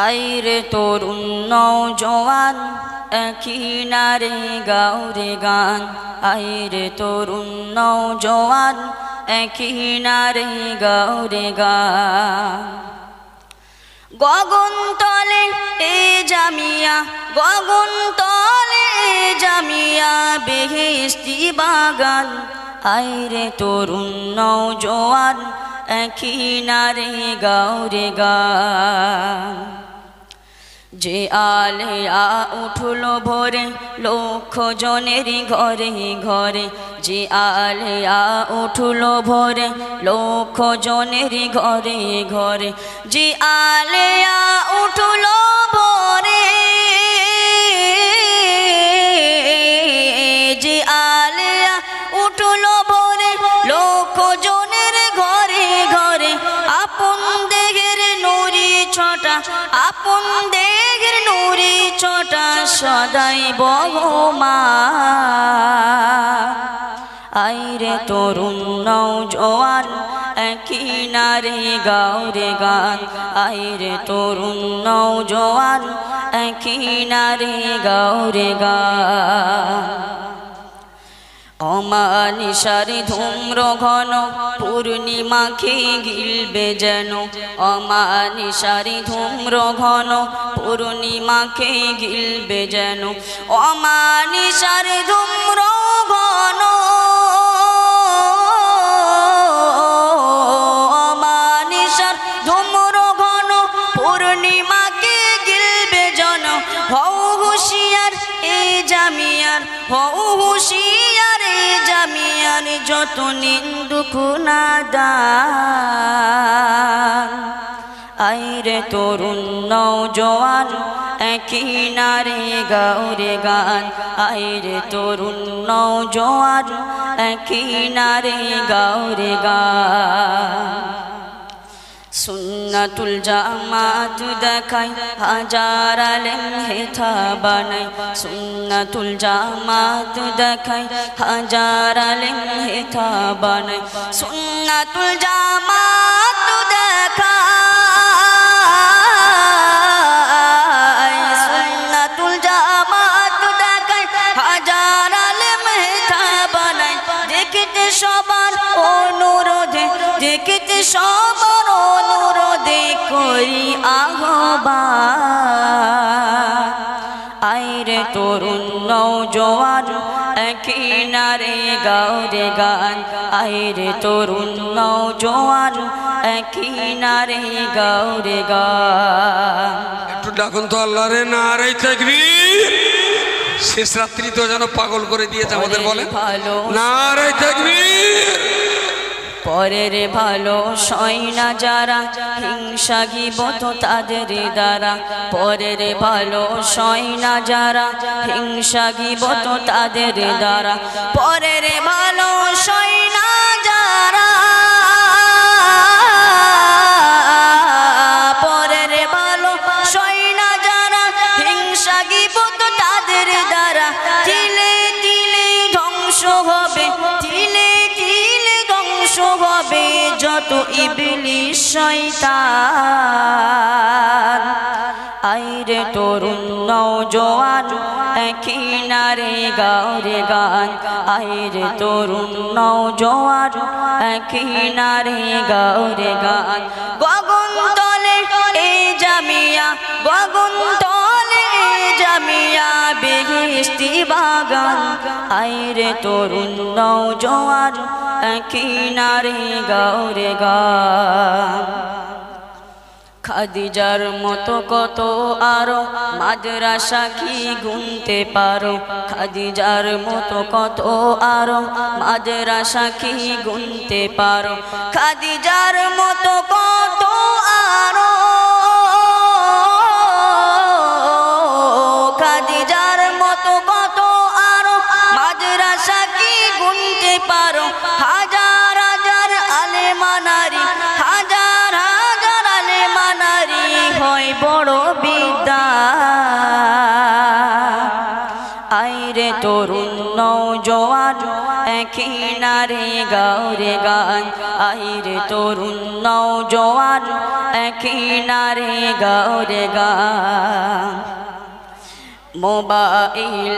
আইরে তরুণ নওজোয়ান একই নারে গাও রে গান। আইরে তরুণ নওজোয়ান একই নারে গাও রে গান। গগন তলে এ জামিয়া, গগন তলে এ জামিয়া, বেহেশতি বাগান। আইরে তরুণ নওজোয়ান একই নারে গাও রে গান। যে আলেয়া উঠলো ভোরে লক্ষ জনের ঘরে ঘরে, যে আলেয়া উঠলো ভোরে লক্ষ জনের ঘরে ঘরে, যে আলেয়া উঠলো ভোরে, যে আলেয়া উঠলো ভোরে লক্ষ জনের ঘরে ঘরে। আপন দেহের নুরি ছটা, আপন দেহের নুরি ছটা সদাই বহমান। আইরে তরুণ নওজোয়ান একই নারে গাও রে গান। আইরে তরুণ নওজোয়ান একই নারে গাও রে গান। অমানিশার ধূম্র ঘন পূর্ণিমাকে গিলবে যেন, অমানিশার ধূম্র ঘন পূর্ণিমাকে গিলবে যেন, অমানিশার ধূম্র ঘন, অমানিশার ধূম্র ঘন পূর্ণিমাকে গিলবে যেন। হও হুঁশিয়ার এ জামিয়ার, হও হুঁশিয়ার এ জামিয়ার, যত নিন্দুক নাদান। আইরে তরুণ নওজোয়ান একই নারে গাও রে গান। আইরে তরুণ নওজোয়ান একই নারে গাও রে গান। সুন্নাতুল জামাত দেখাই হাজার আলেম হেথা বানাই, সুন্নাতুল জামাত দেখাই হাজার আলেম হেথা বানাই, সুন্নাতুল জামাত দেখাই, সুন্নাতুল জামাত দেখাই হাজার আলেম হেথা বানাই। দেখতে সবার অনুরোধে, দেখতে সবার অনুরোধে করি আহ্বান। আইরে তরুণ নওজোয়ান একই নারে গাও রে গান। আইরে তরুণ নওজোয়ান একই নারে গাও রে গান। একটু ডাকুন তো আল্লাহ রে নারে তাকবীর। শেষ রাত্রি তো যেন পাগল করে দিয়েছে আমাদের, বলে নারে তাকবীর। পরের ভালো সয় না যারা, হিংসা গীবত তাদের দ্বারা। পরের ভালো সয় না যারা, হিংসা গীবত তাদের দ্বারা। পরের ভালো সয় না যারা, পরের ভালো সয় না যারা, হিংসা গীবত তাদের দ্বারা। তিলে তিলে ধ্বংস হবে, তিলে তিলে ধ্বংস হবে যত ইবলিশ শয়তান। আইরে তরুণ নওজোয়ান একই নারে গাও রে গান। আইরে তরুণ নওজোয়ান একই নারে গাও রে গান। গগন তলে এ জামিয়া, গগন তলে এ জামিয়া, বেহেশতি বাগান। আইরে তরুণ নওজোয়ান একই নারে গাও রে গান। খাদিজার মতো কত আরো মাদ্রাসা কি গুনতে পারো, খাদিজার মতো কত আরো মাদ্রাসা কি গুনতে পারো, খাদিজার মতো কত আরো, খাদিজার মতো কত আরো মাদ্রাসা কি গুনতে পারো। হাজার হাজার আলেমা নারী, হাজার হাজার আলেমা নারী হয় বড় বিদ্যা। আইরে তরুণ নওজোয়ান একই নারে গাও রে গান। আইরে তরুণ নওজোয়ান একই নারে গাও রে গা মোবাইল